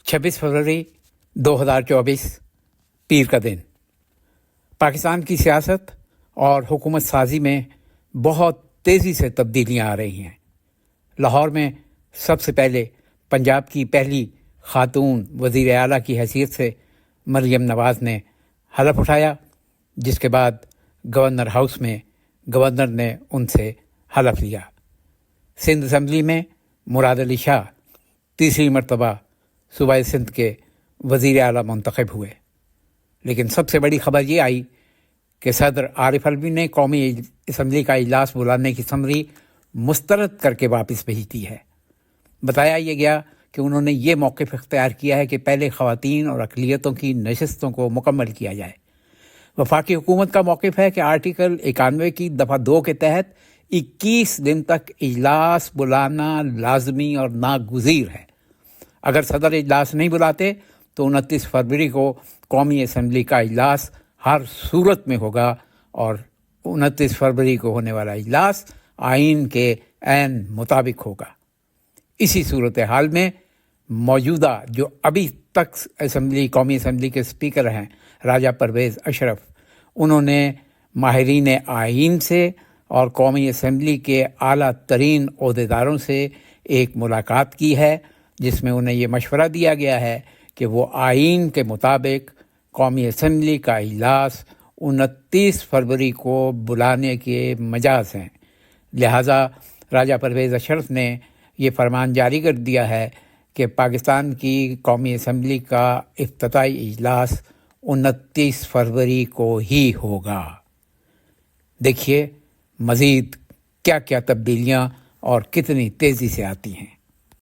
26 फरवरी 2024 पीर का दिन। पाकिस्तान की सियासत और हुकूमत साजी में बहुत तेज़ी से तब्दीलियां आ रही हैं। लाहौर में सबसे पहले पंजाब की पहली खातून वज़ीर आला की हैसियत से मरियम नवाज़ ने हलफ उठाया, जिसके बाद गवर्नर हाउस में गवर्नर ने उनसे हलफ लिया। सिंध असम्बली में मुराद अली शाह तीसरी मरतबा सूबाए सिंध के वज़ीर आला मुंतखब हुए। लेकिन सबसे बड़ी खबर ये आई कि सदर आरिफ अलवी ने कौमी असम्बली का इजलास बुलाने की समरी मुस्तरद करके वापस भेज दी है। बताया ये गया कि उन्होंने ये मौक़िफ़ इख्तियार किया है कि पहले ख़वातीन और अक़लियतों की नशस्तों को मुकम्मल किया जाए। वफाकी हुकूमत का मौक़िफ़ है कि आर्टिकल 91 की दफ़ा 2 के तहत 21 दिन तक इजलास बुलाना लाजमी और नागुज़ीर है। अगर सदर इजलास नहीं बुलाते तो 29 फरवरी को कौमी असम्बली का इजलास हर सूरत में होगा और 29 फरवरी को होने वाला इजलास आइन के ऐन मुताबिक होगा। इसी सूरत हाल में मौजूदा जो अभी तक कौमी असम्बली के स्पीकर हैं राजा परवेज़ अशरफ, उन्होंने माहिरीन आइन से और कौमी असम्बली के आला तरीन ओहदेदारों से एक मुलाकात की है, जिसमें उन्हें ये मशवरा दिया गया है कि वो आइन के मुताबिक कौमी असम्बली का इजलास 29 फरवरी को बुलाने के मजाज हैं। लिहाजा राजा परवेज़ अशरफ ने ये फरमान जारी कर दिया है कि पाकिस्तान की कौमी असम्बली का इफ्तिताई इजलास 29 फरवरी को ही होगा। देखिए मज़ीद क्या क्या तब्दीलियाँ और कितनी तेज़ी से आती हैं।